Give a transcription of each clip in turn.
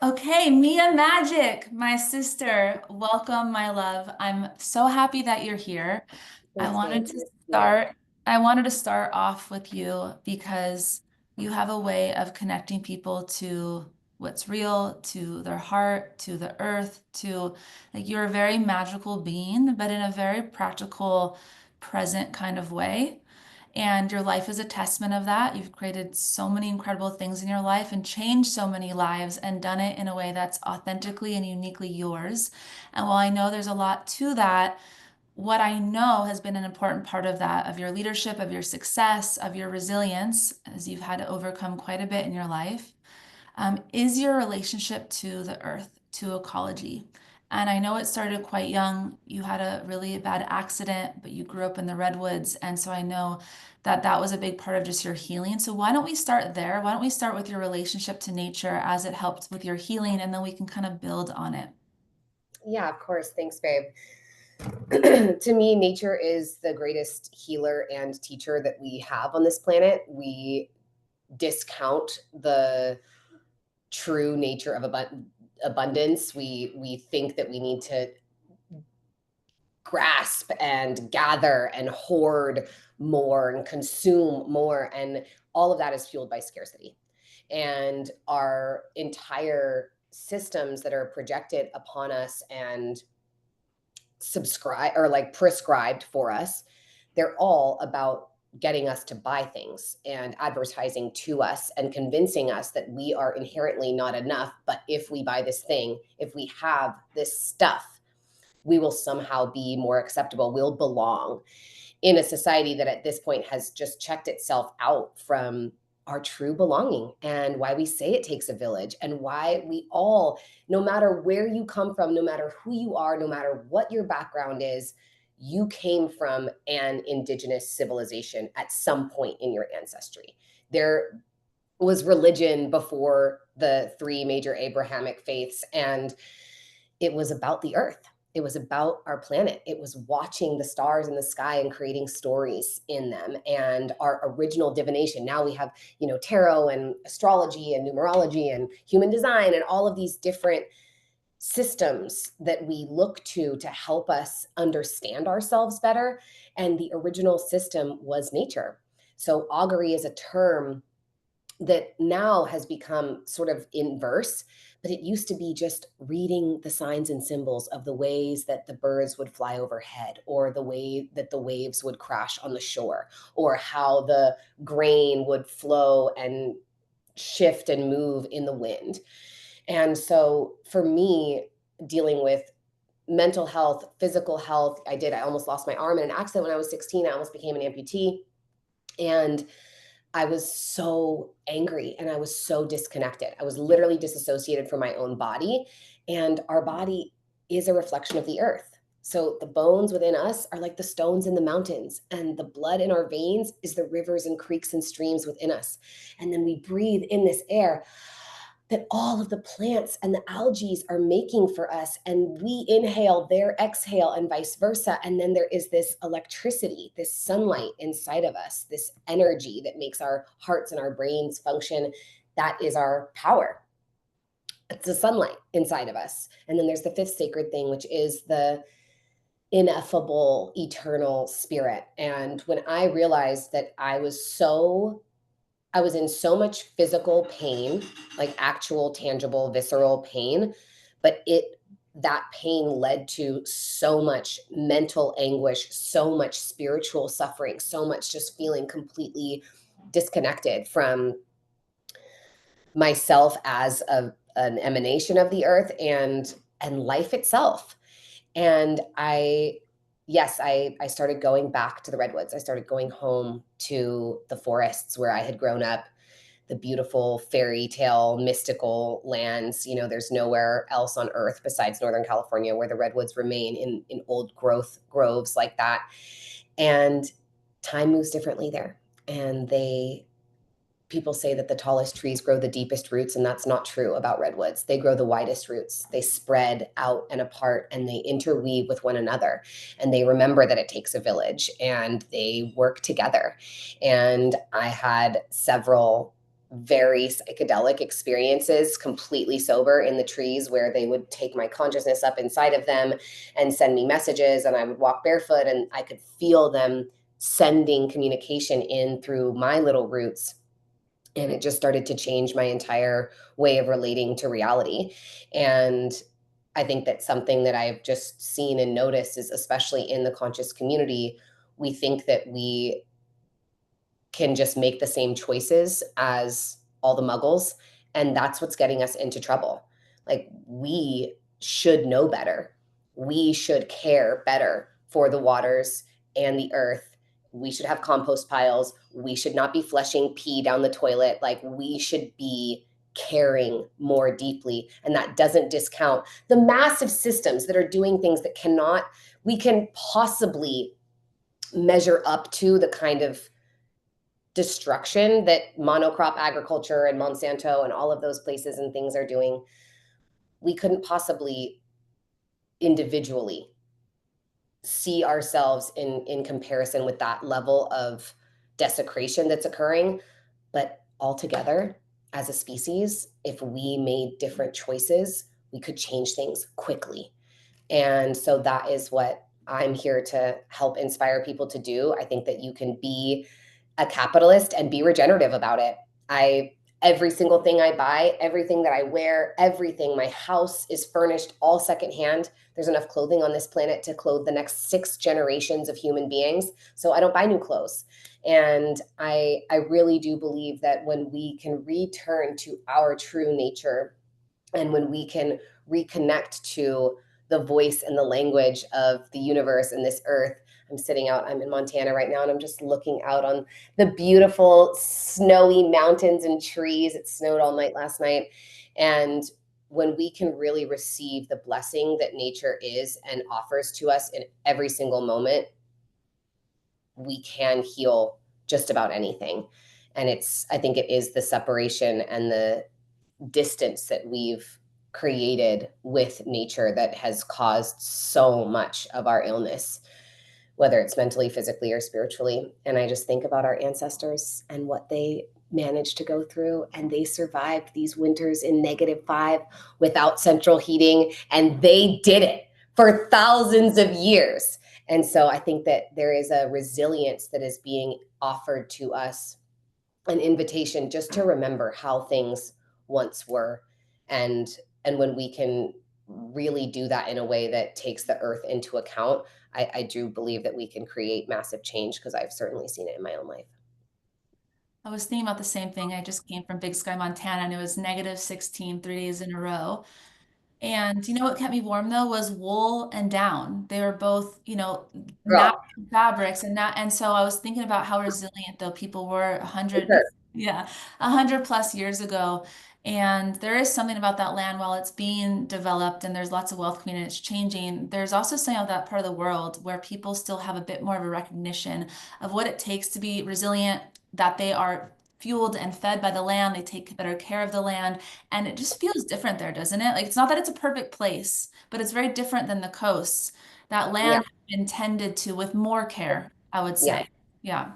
Okay, Mia Magic, my sister, welcome, my love. I'm so happy that you're here. I Thanks, babe. wanted to Miss you. start, I wanted to start off with you because you have a way of connecting people to what's real, to their heart, to the earth, to like you're a very magical being, but in a very practical, present kind of way. And your life is a testament of that. You've created so many incredible things in your life and changed so many lives and done it in a way that's authentically and uniquely yours. And while I know there's a lot to that, what I know has been an important part of that, of your leadership, of your success, of your resilience, as you've had to overcome quite a bit in your life, is your relationship to the earth, to ecology. And I know it started quite young. You had a really bad accident, but you grew up in the redwoods. And so I know that that was a big part of just your healing. So why don't we start there? Why don't we start with your relationship to nature as it helped with your healing, and then we can kind of build on it. Yeah, of course. Thanks, babe. To me, nature is the greatest healer and teacher that we have on this planet. We discount the true nature of abundance. We think that we need to grasp and gather and hoard more and consume more, and all of that is fueled by scarcity. And our entire systems that are projected upon us and subscribe or like prescribed for us, they're all about getting us to buy things and advertising to us and convincing us that we are inherently not enough. But if we buy this thing, if we have this stuff, we will somehow be more acceptable. We'll belong in a society that at this point has just checked itself out from our true belonging, and why we say it takes a village, and why we all, no matter where you come from, no matter who you are, no matter what your background is, you came from an indigenous civilization at some point in your ancestry. There was religion before the three major Abrahamic faiths, and it was about the earth. It was about our planet. It was watching the stars in the sky and creating stories in them, and our original divination. Now we have, tarot and astrology and numerology and human design and all of these different systems that we look to help us understand ourselves better. And the original system was nature. So augury is a term that now has become sort of inverse, but it used to be just reading the signs and symbols of the ways that the birds would fly overhead, or the way that the waves would crash on the shore, or how the grain would flow and shift and move in the wind. And so for me, dealing with mental health, physical health, I almost lost my arm in an accident when I was 16. I almost became an amputee. And I was so angry and I was so disconnected. I was literally disassociated from my own body. And our body is a reflection of the earth. So the bones within us are like the stones in the mountains, and the blood in our veins is the rivers and creeks and streams within us. And then we breathe in this air that all of the plants and the algae are making for us, and we inhale their exhale and vice versa. And then there is this electricity, this sunlight inside of us, this energy that makes our hearts and our brains function. That is our power. It's the sunlight inside of us. And then there's the fifth sacred thing, which is the ineffable eternal spirit. And when I realized that I was in so much physical pain, like actual, tangible, visceral pain, but that pain led to so much mental anguish, so much spiritual suffering, so much just feeling completely disconnected from myself as an emanation of the earth and life itself. And I started going back to the redwoods. I started going home to the forests where I had grown up, the beautiful fairy tale mystical lands. There's nowhere else on earth besides Northern California where the redwoods remain in old growth groves like that. And time moves differently there. And people say that the tallest trees grow the deepest roots, and that's not true about redwoods. They grow the widest roots. They spread out and apart, and they interweave with one another, and they remember that it takes a village, and they work together. And I had several very psychedelic experiences completely sober in the trees, where they would take my consciousness up inside of them and send me messages, and I would walk barefoot and I could feel them sending communication in through my little roots. And it just started to change my entire way of relating to reality. And I think that something that I've just seen and noticed is, especially in the conscious community, we think that we can just make the same choices as all the muggles, and that's what's getting us into trouble. Like, we should know better. We should care better for the waters and the earth. We should have compost piles. We should not be flushing pee down the toilet. Like, we should be caring more deeply, and that doesn't discount the massive systems that are doing things that cannot we can possibly measure up to the kind of destruction that monocrop agriculture and Monsanto and all of those places and things are doing. We couldn't possibly individually see ourselves in comparison with that level of desecration that's occurring. But altogether, as a species, if we made different choices, we could change things quickly. And so that is what I'm here to help inspire people to do. I think that you can be a capitalist and be regenerative about it. I Every single thing I buy, everything that I wear, everything, my house is furnished all secondhand. There's enough clothing on this planet to clothe the next 6 generations of human beings. So I don't buy new clothes. And I really do believe that when we can return to our true nature, and when we can reconnect to the voice and the language of the universe and this earth. I'm in Montana right now, and I'm just looking out on the beautiful snowy mountains and trees. It snowed all night last night. And when we can really receive the blessing that nature is and offers to us in every single moment, we can heal just about anything. And I think it is the separation and the distance that we've created with nature that has caused so much of our illness, whether it's mentally, physically, or spiritually. And I just think about our ancestors and what they managed to go through, and they survived these winters in -5 without central heating, and they did it for thousands of years. And so I think that there is a resilience that is being offered to us, an invitation just to remember how things once were. And when we can really do that in a way that takes the earth into account, I do believe that we can create massive change, because I've certainly seen it in my own life. I was thinking about the same thing. I just came from Big Sky, Montana, and it was -16 3 days in a row. And you know what kept me warm though was wool and down. They were both, Girl, natural fabrics and so I was thinking about how resilient though people were a for hundred, sure. yeah, 100 plus years ago. And there is something about that land while it's being developed and there's lots of wealth coming in, it's changing. There's also something about that part of the world where people still have a bit more of a recognition of what it takes to be resilient, that they are fueled and fed by the land, they take better care of the land. And it just feels different there, doesn't it? Like it's not that it's a perfect place, but it's very different than the coasts. That Yeah, land has been tended to with more care, I would yeah, say. Yeah.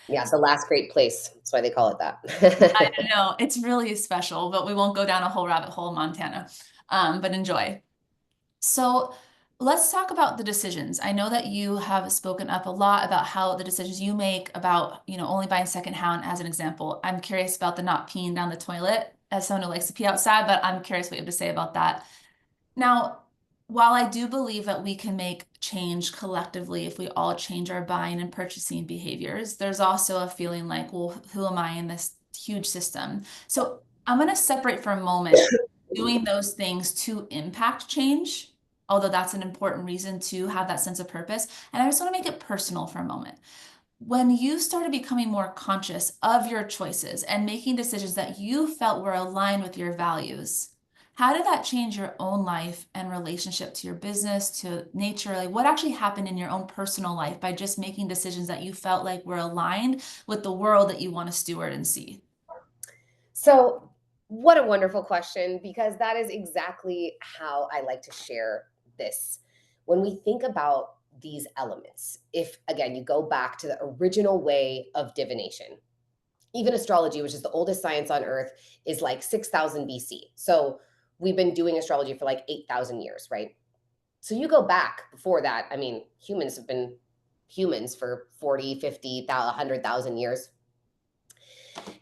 yeah. The last great place. That's why they call it I that. know it's really special, but we won't go down a whole rabbit hole in Montana. But enjoy. So let's talk about the decisions. I know that you have spoken up a lot about how the decisions you make about, only buying secondhand as an example. I'm curious about the not peeing down the toilet as someone who likes to pee outside, but I'm curious what you have to say about that. Now, while I do believe that we can make change collectively if we all change our buying and purchasing behaviors, there's also a feeling like, well, who am I in this huge system? So I'm going to separate for a moment doing those things to impact change, although that's an important reason to have that sense of purpose. And I just want to make it personal for a moment. When you started becoming more conscious of your choices and making decisions that you felt were aligned with your values, how did that change your own life and relationship to your business, to nature? Like what actually happened in your own personal life by just making decisions that you felt like were aligned with the world that you want to steward and see? So, what a wonderful question, because that is exactly how I like to share this. When we think about these elements, if again you go back to the original way of divination, Even astrology, which is the oldest science on earth, is like 6,000 BC. So we've been doing astrology for like 8,000 years, right? So you go back before that, I mean, humans have been humans for 40, 50, 100,000 years.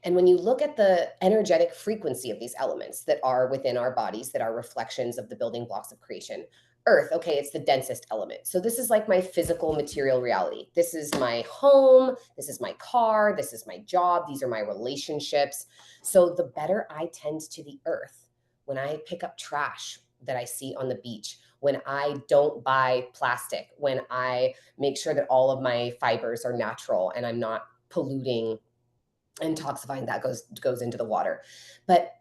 And when you look at the energetic frequency of these elements that are within our bodies, that are reflections of the building blocks of creation, Earth, okay, it's the densest element. So this is like my physical material reality. This is my home. This is my car. This is my job. These are my relationships. So the better I tend to the Earth, when I pick up trash that I see on the beach, when I don't buy plastic, when I make sure that all of my fibers are natural and I'm not polluting and toxifying, that goes into the water. But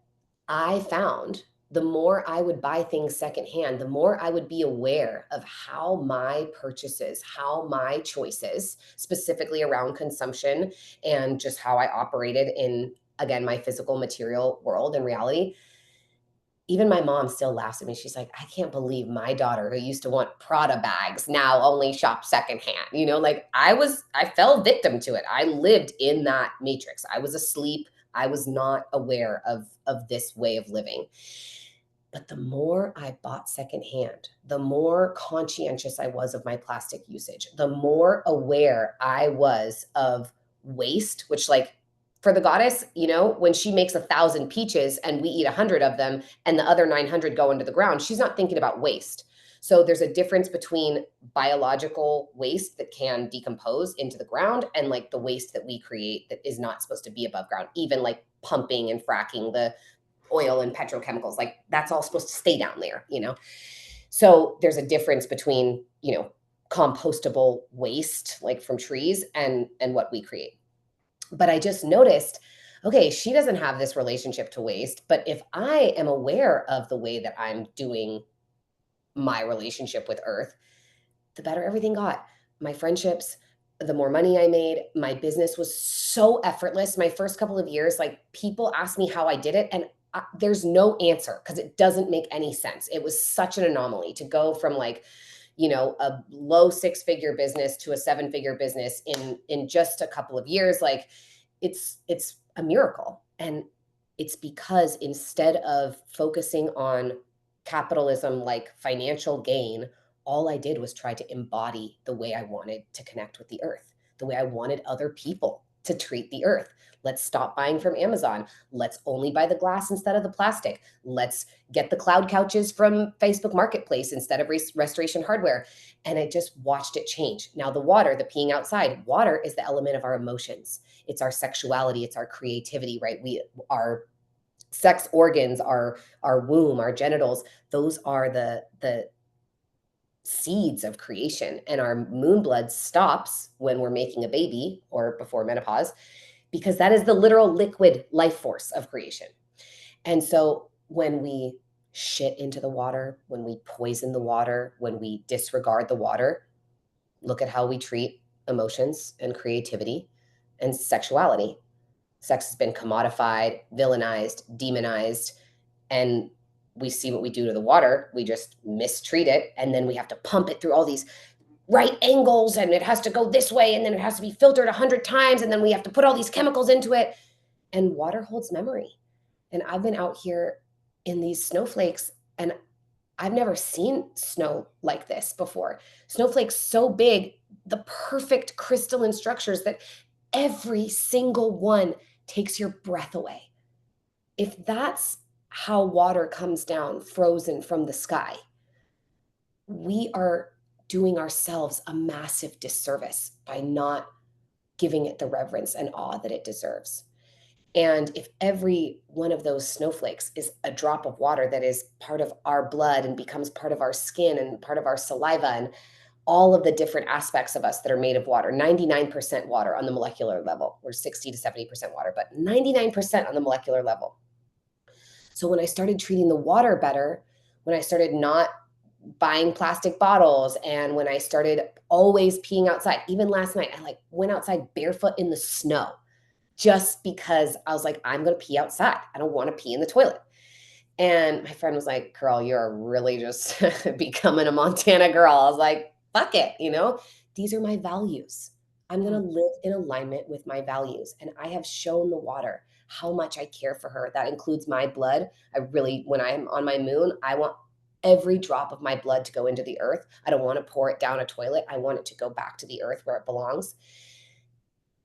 I found the more I would buy things secondhand, the more I would be aware of how my purchases, how my choices, specifically around consumption and just how I operated in, again, my physical material world and reality. Even my mom still laughs at me. She's like, I can't believe my daughter, who used to want Prada bags, now only shops secondhand. Like I fell victim to it. I lived in that matrix. I was asleep. I was not aware of this way of living. But the more I bought secondhand, the more conscientious I was of my plastic usage, the more aware I was of waste, which, like, for the goddess, when she makes 1,000 peaches and we eat 100 of them and the other 900 go into the ground, she's not thinking about waste. So there's a difference between biological waste that can decompose into the ground and like the waste that we create that is not supposed to be above ground, even like pumping and fracking the oil and petrochemicals, like that's all supposed to stay down there. So there's a difference between compostable waste like from trees and what we create. But I just noticed, okay, she doesn't have this relationship to waste, but if I am aware of the way that I'm doing my relationship with earth, the better everything got. My friendships, the more money I made, my business was so effortless. My first couple of years, like, people asked me how I did it, and there's no answer because it doesn't make any sense. It was such an anomaly to go from like, a low six-figure business to a seven-figure business in just a couple of years. Like, it's a miracle. And it's because instead of focusing on capitalism, like financial gain, all I did was try to embody the way I wanted to connect with the earth, the way I wanted other people to treat the earth. Let's stop buying from Amazon. Let's only buy the glass instead of the plastic. Let's get the cloud couches from Facebook Marketplace instead of Restoration Hardware. And I just watched it change. Now, the water, the peeing outside, water is the element of our emotions. It's our sexuality. It's our creativity, right? Our sex organs, our womb, our genitals, those are the seeds of creation. And our moon blood stops when we're making a baby or before menopause, because that is the literal liquid life force of creation. And so when we shit into the water, when we poison the water, when we disregard the water, look at how we treat emotions and creativity and sexuality. Sex has been commodified, villainized, demonized, and we see what we do to the water. We just mistreat it, and then we have to pump it through all these right angles, and it has to go this way, and then it has to be filtered 100 times, and then we have to put all these chemicals into it. And water holds memory. And I've been out here in these snowflakes, and I've never seen snow like this before. Snowflakes so big, the perfect crystalline structures that every single one takes your breath away. If that's how water comes down frozen from the sky, we are doing ourselves a massive disservice by not giving it the reverence and awe that it deserves. And if every one of those snowflakes is a drop of water that is part of our blood and becomes part of our skin and part of our saliva and all of the different aspects of us that are made of water, 99% water on the molecular level. We're 60 to 70% water, but 99% on the molecular level. So when I started treating the water better, when I started not buying plastic bottles, and when I started always peeing outside, even last night, I like went outside barefoot in the snow just because I was like, I'm going to pee outside. I don't want to pee in the toilet. And my friend was like, girl, you're really just becoming a Montana girl. I was like, fuck it. These are my values. I'm going to live in alignment with my values. And I have shown the water how much I care for her. That includes my blood. I really, when I'm on my moon, I want every drop of my blood to go into the earth. I don't want to pour it down a toilet. I want it to go back to the earth where it belongs.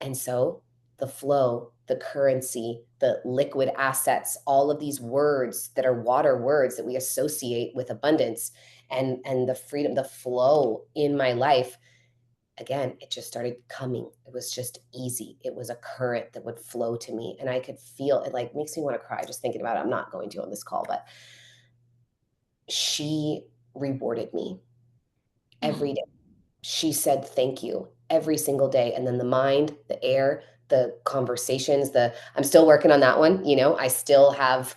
And so the flow, the currency, the liquid assets, all of these words that are water words that we associate with abundance and the freedom, the flow in my life, again, it just started coming. It was just easy. It was a current that would flow to me. And I could feel it, like makes me want to cry just thinking about it. I'm not going to on this call, but she rewarded me Mm. every day. She said thank you every single day. And then the mind, the air, the conversations, I'm still working on that one. I still have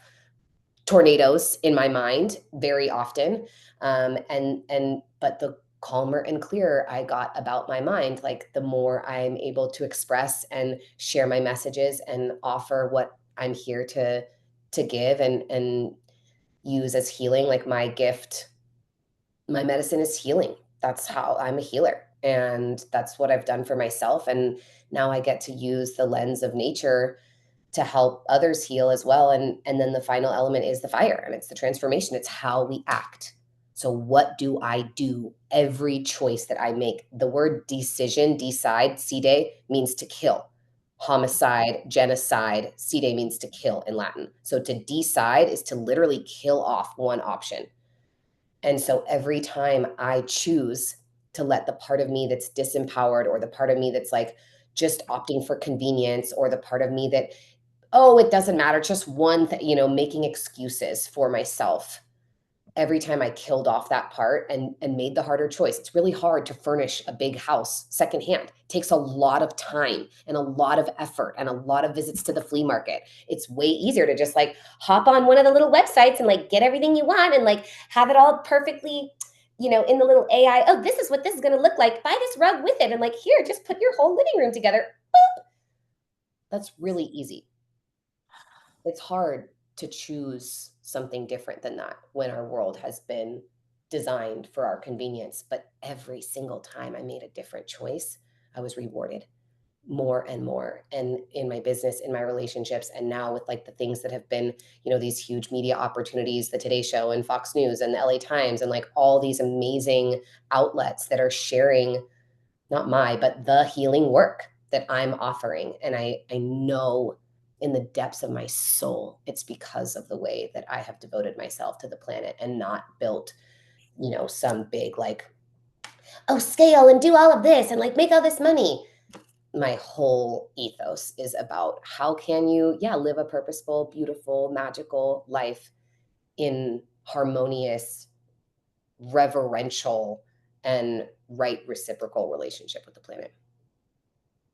tornadoes in my mind very often. But the calmer and clearer I got about my mind, like the more I'm able to express and share my messages and offer what I'm here to give and use as healing. Like my gift, my medicine is healing. That's how I'm a healer. And that's what I've done for myself. And now I get to use the lens of nature to help others heal as well. And then the final element is the fire, and it's the transformation. It's how we act. So what do I do? Every choice that I make. The word decision, decide, cide, means to kill. Homicide, genocide, cide means to kill in Latin. So to decide is to literally kill off one option. And so every time I choose to let the part of me that's disempowered, or the part of me that's like just opting for convenience, or the part of me that, oh, it doesn't matter, just one thing, making excuses for myself. Every time I killed off that part and made the harder choice. It's really hard to furnish a big house secondhand. It takes a lot of time and a lot of effort and a lot of visits to the flea market. It's way easier to just like hop on one of the little websites and like get everything you want and like have it all perfectly, in the little AI. Oh, this is what this is going to look like. Buy this rug with it. And like, here, just put your whole living room together. Boop. That's really easy. It's hard to choose something different than that when our world has been designed for our convenience. But every single time I made a different choice, I was rewarded more and more. And in my business, in my relationships, and now with like the things that have been, these huge media opportunities, the Today Show and Fox News and the LA Times, and like all these amazing outlets that are sharing not my, but the healing work that I'm offering. And I know in the depths of my soul, it's because of the way that I have devoted myself to the planet and not built, some big like, oh, scale and do all of this and like make all this money. My whole ethos is about how can you, yeah, live a purposeful, beautiful, magical life in harmonious, reverential, and right reciprocal relationship with the planet.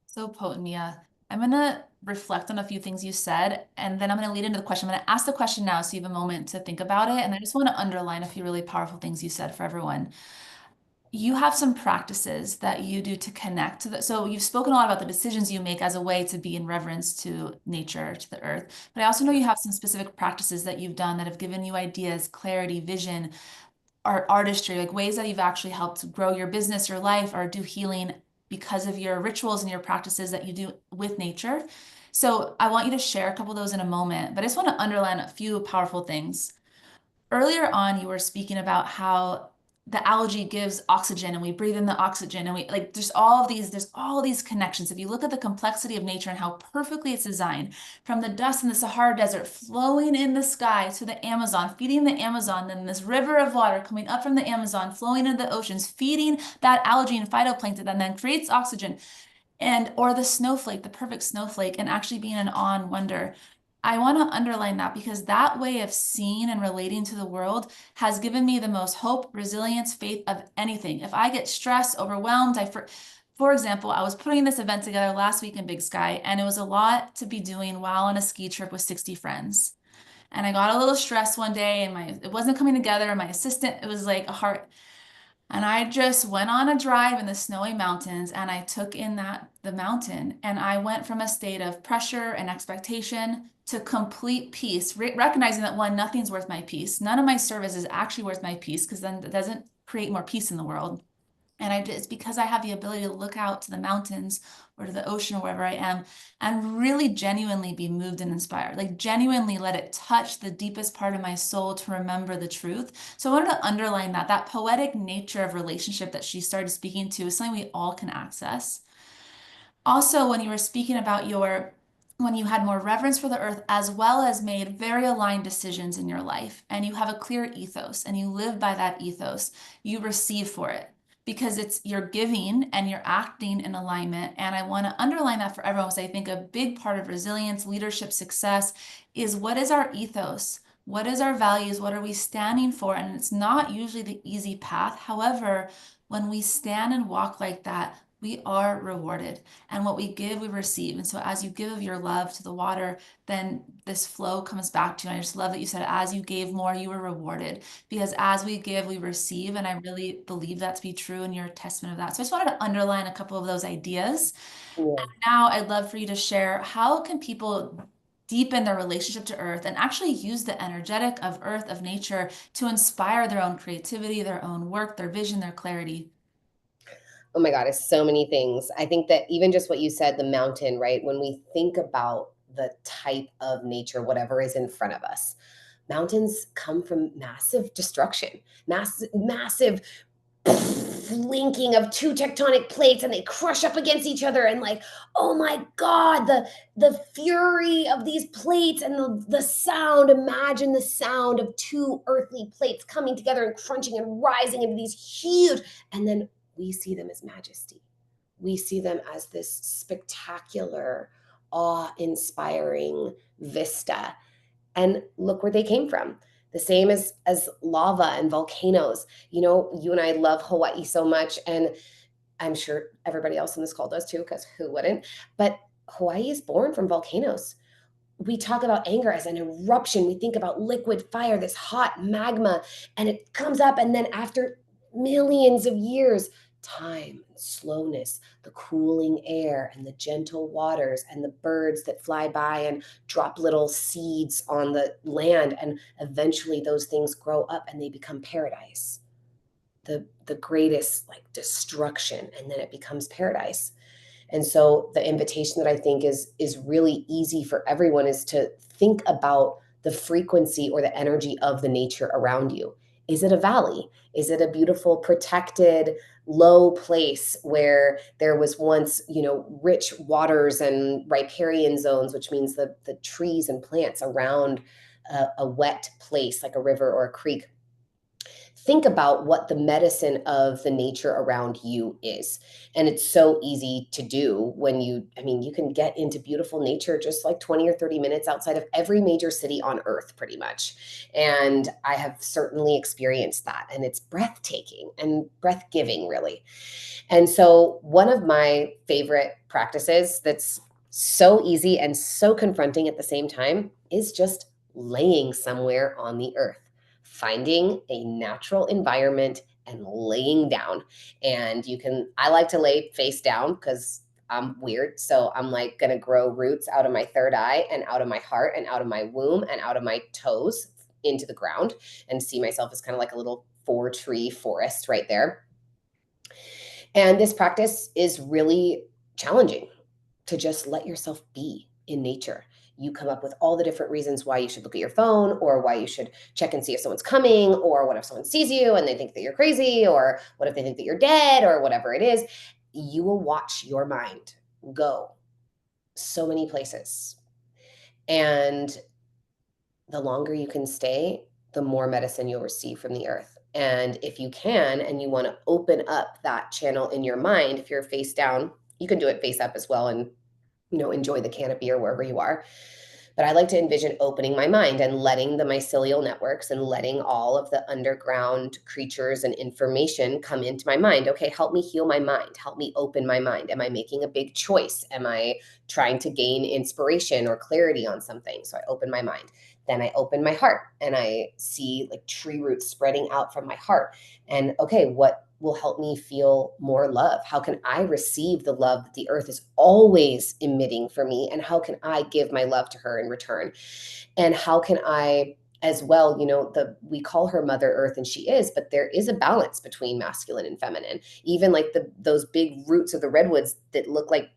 So potent, yeah. I'm gonna reflect on a few things you said, and then I'm gonna lead into the question. I'm gonna ask the question now so you have a moment to think about it. And I just want to underline a few really powerful things you said for everyone. You have some practices that you do to connect to the, so you've spoken a lot about the decisions you make as a way to be in reverence to nature, to the earth. But I also know you have some specific practices that you've done that have given you ideas, clarity, vision, artistry, like ways that you've actually helped grow your business, your life, or do healing because of your rituals and your practices that you do with nature. So I want you to share a couple of those in a moment, but I just want to underline a few powerful things. Earlier on, you were speaking about how the algae gives oxygen and we breathe in the oxygen and we like there's all these connections. If you look at the complexity of nature and how perfectly it's designed, from the dust in the Sahara Desert flowing in the sky to the Amazon, feeding the Amazon, then this river of water coming up from the Amazon, flowing into the oceans, feeding that algae and phytoplankton that then creates oxygen and or the snowflake, the perfect snowflake, and actually being an awe and wonder. I want to underline that because that way of seeing and relating to the world has given me the most hope, resilience, faith of anything. If I get stressed, overwhelmed, for example, I was putting this event together last week in Big Sky, and it was a lot to be doing while on a ski trip with 60 friends. And I got a little stressed one day, and my it wasn't coming together. And my assistant, it was like a heart. And I just went on a drive in the snowy mountains and I took in the mountain and I went from a state of pressure and expectation to complete peace, recognizing that one, nothing's worth my peace. None of my service is actually worth my peace because then it doesn't create more peace in the world. And it's because I have the ability to look out to the mountains or to the ocean or wherever I am and really genuinely be moved and inspired. Like genuinely let it touch the deepest part of my soul to remember the truth. So I wanted to underline that poetic nature of relationship that she started speaking to is something we all can access. Also, when you were speaking about when you had more reverence for the earth, as well as made very aligned decisions in your life, and you have a clear ethos and you live by that ethos, you receive for it because you're giving and you're acting in alignment. And I want to underline that for everyone because I think a big part of resilience, leadership, success is what is our ethos? What is our values? What are we standing for? And it's not usually the easy path. However, when we stand and walk like that, we are rewarded. And what we give, we receive. And so as you give of your love to the water, then this flow comes back to you. And I just love that you said, as you gave more, you were rewarded. Because as we give, we receive. And I really believe that to be true, and you're a testament of that. So I just wanted to underline a couple of those ideas. Yeah. And now I'd love for you to share, how can people deepen their relationship to earth and actually use the energetic of earth, of nature, to inspire their own creativity, their own work, their vision, their clarity? Oh my God, it's so many things. I think that even just what you said, the mountain, right? When we think about the type of nature, whatever is in front of us, mountains come from massive destruction, massive linking of two tectonic plates, and they crush up against each other, and like, oh my God, the fury of these plates, and the sound, imagine the sound of two earthly plates coming together and crunching and rising into these huge, and then we see them as majesty. We see them as this spectacular, awe-inspiring vista, and look where they came from. The same as lava and volcanoes. You know, you and I love Hawaii so much, and I'm sure everybody else on this call does too, because who wouldn't? But Hawaii is born from volcanoes. We talk about anger as an eruption. We think about liquid fire, this hot magma, and it comes up. And then after millions of years, time and slowness, the cooling air and the gentle waters and the birds that fly by and drop little seeds on the land. And eventually those things grow up and they become paradise. The greatest like destruction, and then it becomes paradise. And so the invitation that I think is really easy for everyone is to think about the frequency or the energy of the nature around you. Is it a valley? Is it a beautiful, protected, low place where there was once, you know, rich waters and riparian zones, which means the trees and plants around a wet place like a river or a creek? Think about what the medicine of the nature around you is. And it's so easy to do when I mean, you can get into beautiful nature just like 20 or 30 minutes outside of every major city on earth, pretty much. And I have certainly experienced that. And it's breathtaking and breath giving, really. And so, one of my favorite practices that's so easy and so confronting at the same time is just laying somewhere on the earth, finding a natural environment and laying down. And I like to lay face down because I'm weird. So I'm like going to grow roots out of my third eye and out of my heart and out of my womb and out of my toes into the ground, and see myself as kind of like a little 4 tree forest right there. And this practice is really challenging, to just let yourself be in nature. You come up with all the different reasons why you should look at your phone, or why you should check and see if someone's coming, or what if someone sees you and they think that you're crazy, or what if they think that you're dead, or whatever it is. You will watch your mind go so many places. And the longer you can stay, the more medicine you'll receive from the earth. And if you can, and you want to open up that channel in your mind, if you're face down, you can do it face up as well, and enjoy the canopy or wherever you are. But I like to envision opening my mind and letting the mycelial networks and letting all of the underground creatures and information come into my mind. Okay, help me heal my mind. Help me open my mind. Am I making a big choice? Am I trying to gain inspiration or clarity on something? So I open my mind. Then I open my heart and I see like tree roots spreading out from my heart. And okay, what will help me feel more love? How can I receive the love that the earth is always emitting for me? And how can I give my love to her in return? And how can I as well, we call her Mother Earth, and she is, but there is a balance between masculine and feminine. Even like those big roots of the redwoods that look like,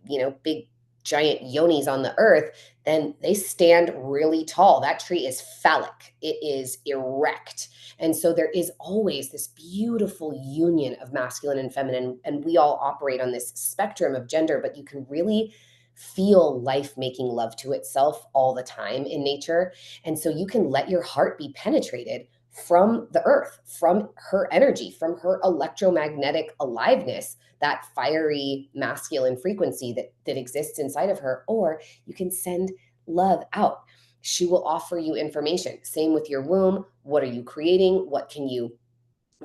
big giant yonis on the earth, then they stand really tall. That tree is phallic. It is erect. And so there is always this beautiful union of masculine and feminine, and we all operate on this spectrum of gender, but you can really feel life making love to itself all the time in nature. And so you can let your heart be penetrated from the earth, from her energy, from her electromagnetic aliveness, that fiery masculine frequency that exists inside of her, or you can send love out. She will offer you information. Same with your womb. What are you creating? What can you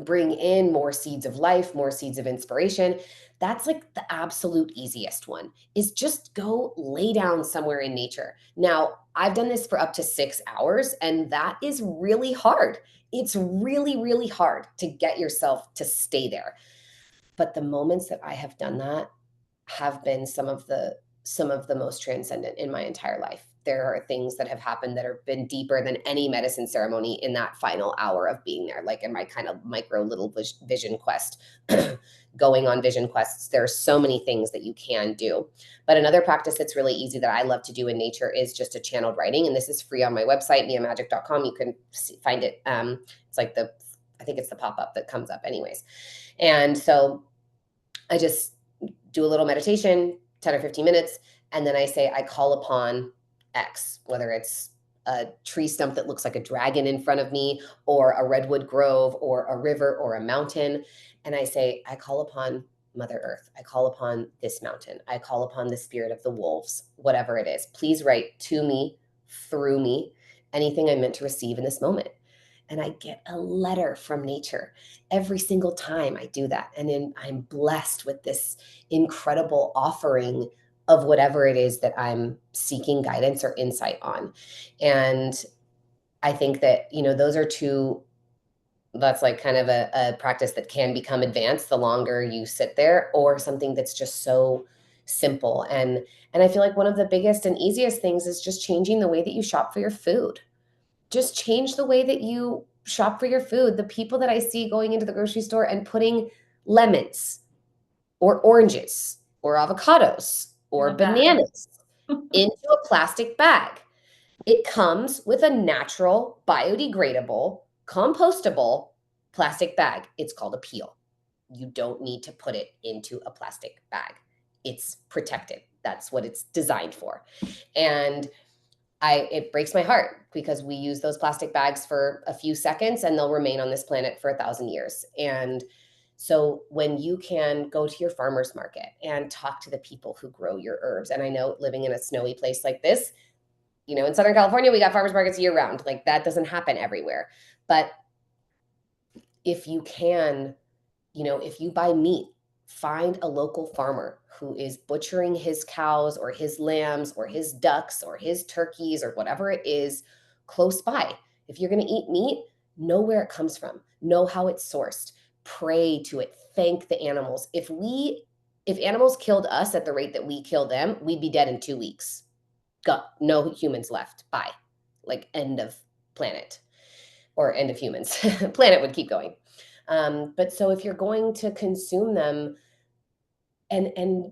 bring in? More seeds of life, more seeds of inspiration. That's like the absolute easiest one, is just go lay down somewhere in nature. Now, I've done this for up to 6 hours, and that is really hard. It's really, really hard to get yourself to stay there. But the moments that I have done that have been some of the most transcendent in my entire life. There are things that have happened that have been deeper than any medicine ceremony in that final hour of being there, like in my kind of micro little vision quest. Going on vision quests, there are so many things that you can do. But another practice that's really easy that I love to do in nature is just a channeled writing, and this is free on my website, miamagic.com. You can find it. It's like I think it's the pop-up that comes up anyways. And so I just do a little meditation, 10 or 15 minutes, and then I say, I call upon X, whether it's a tree stump that looks like a dragon in front of me, or a redwood grove, or a river, or a mountain. And I say, I call upon Mother Earth. I call upon this mountain. I call upon the spirit of the wolves, whatever it is. Please write to me, through me, anything I'm meant to receive in this moment. And I get a letter from nature every single time I do that. And then I'm blessed with this incredible offering of whatever it is that I'm seeking guidance or insight on. And I think that, those are two, that's like kind of a practice that can become advanced the longer you sit there, or something that's just so simple. And I feel like one of the biggest and easiest things is just changing the way that you shop for your food. Just change the way that you shop for your food. The people that I see going into the grocery store and putting lemons or oranges or avocados In or a bag. bananas into a plastic bag. It comes with a natural, biodegradable, compostable plastic bag. It's called a peel. You don't need to put it into a plastic bag. It's protected. That's what it's designed for. And it breaks my heart, because we use those plastic bags for a few seconds and they'll remain on this planet for 1,000 years. And so when you can go to your farmer's market and talk to the people who grow your herbs, and I know living in a snowy place like this, in Southern California, we got farmers markets year round. Like, that doesn't happen everywhere. But if you can, if you buy meat, find a local farmer who is butchering his cows or his lambs or his ducks or his turkeys or whatever it is close by. If you're going to eat meat, know where it comes from, know how it's sourced, pray to it, thank the animals. If animals killed us at the rate that we kill them, we'd be dead in 2 weeks. Got no humans left. Bye. Like, end of planet, or end of humans. Planet would keep going. But so if you're going to consume them, and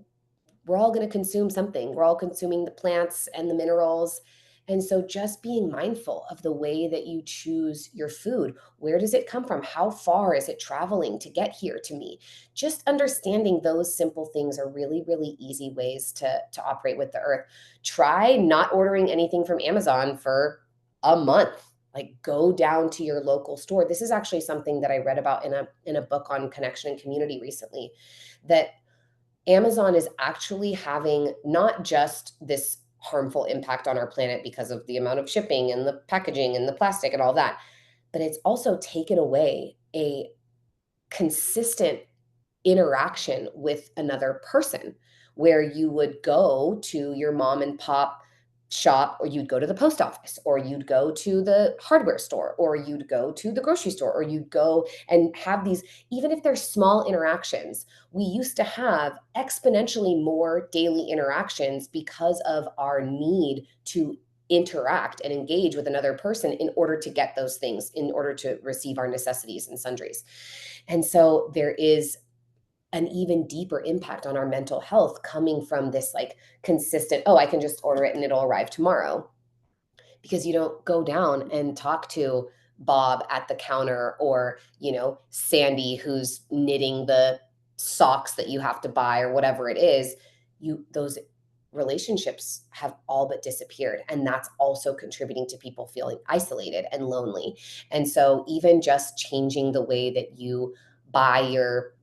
we're all going to consume something, we're all consuming the plants and the minerals. And so just being mindful of the way that you choose your food. Where does it come from? How far is it traveling to get here to me? Just understanding those simple things are really, really easy ways to operate with the earth. Try not ordering anything from Amazon for a month. Like, go down to your local store. This is actually something that I read about in a book on connection and community recently, that Amazon is actually having not just this harmful impact on our planet because of the amount of shipping and the packaging and the plastic and all that, but it's also taken away a consistent interaction with another person, where you would go to your mom and pop shop, or you'd go to the post office, or you'd go to the hardware store, or you'd go to the grocery store, or you'd go and have these, even if they're small interactions. We used to have exponentially more daily interactions because of our need to interact and engage with another person in order to get those things, in order to receive our necessities and sundries. And so there is an even deeper impact on our mental health coming from this like consistent, oh, I can just order it and it'll arrive tomorrow, because you don't go down and talk to Bob at the counter, or, Sandy who's knitting the socks that you have to buy or whatever it is. Those relationships have all but disappeared, and that's also contributing to people feeling isolated and lonely. And so even just changing the way that you buy your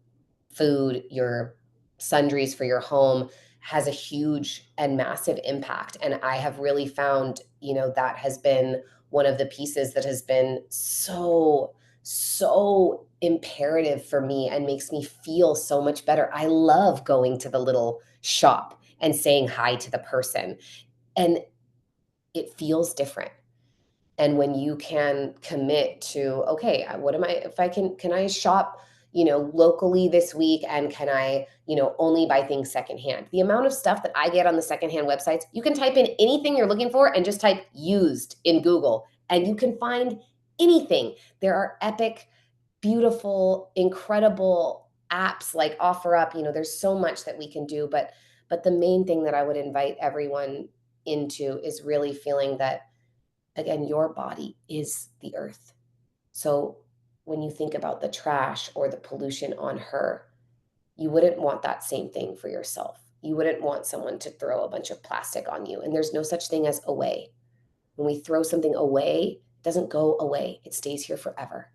food, your sundries for your home, has a huge and massive impact. And I have really found, that has been one of the pieces that has been so, so imperative for me and makes me feel so much better. I love going to the little shop and saying hi to the person, and it feels different. And when you can commit to, okay, what am I, if I can I shop, locally this week, and can I, only buy things secondhand? The amount of stuff that I get on the secondhand websites, you can type in anything you're looking for and just type used in Google, and you can find anything. There are epic, beautiful, incredible apps like OfferUp. There's so much that we can do, but the main thing that I would invite everyone into is really feeling that, again, your body is the earth. So when you think about the trash or the pollution on her, you wouldn't want that same thing for yourself. You wouldn't want someone to throw a bunch of plastic on you. And there's no such thing as away. When we throw something away, it doesn't go away, it stays here forever.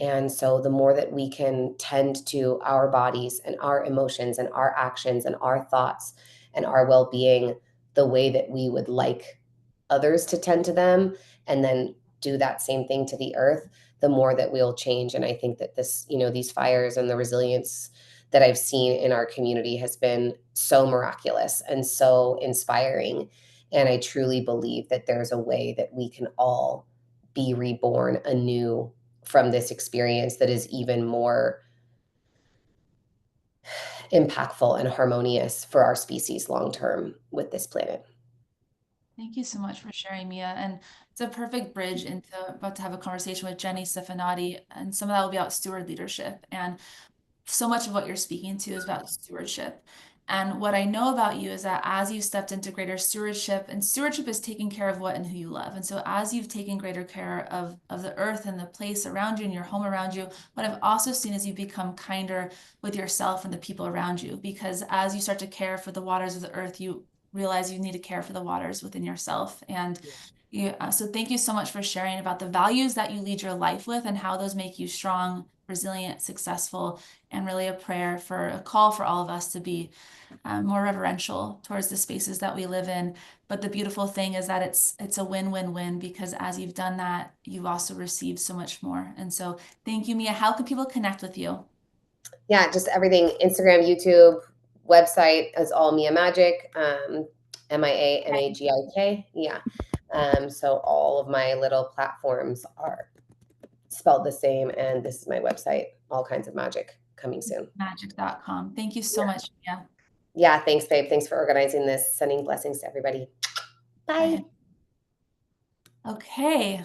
And so the more that we can tend to our bodies and our emotions and our actions and our thoughts and our well-being the way that we would like others to tend to them, and then do that same thing to the earth, the more that we'll change. And I think that these fires and the resilience that I've seen in our community has been so miraculous and so inspiring. And I truly believe that there's a way that we can all be reborn anew from this experience that is even more impactful and harmonious for our species long term with this planet. Thank you so much for sharing, Mia. And it's a perfect bridge into about to have a conversation with Jenny Stefanati, and some of that will be about steward leadership. And so much of what you're speaking to is about stewardship. And what I know about you is that as you stepped into greater stewardship, and stewardship is taking care of what and who you love. And so as you've taken greater care of the earth and the place around you and your home around you, what I've also seen is you become kinder with yourself and the people around you. Because as you start to care for the waters of the earth, you realize you need to care for the waters within yourself. And so thank you so much for sharing about the values that you lead your life with and how those make you strong, resilient, successful, and really a call for all of us to be more reverential towards the spaces that we live in. But the beautiful thing is that it's a win-win-win, because as you've done that, you've also received so much more. And so thank you, Mia. How can people connect with you? Yeah, just everything: Instagram, YouTube, website is all Mia Magik, MIAMAGIK. Yeah. So all of my little platforms are spelled the same, and this is my website. All kinds of magic coming soon. Magik.com. Thank you so Yeah. much, Mia. Yeah. Thanks, babe. Thanks for organizing this. Sending blessings to everybody. Bye. Bye. Okay.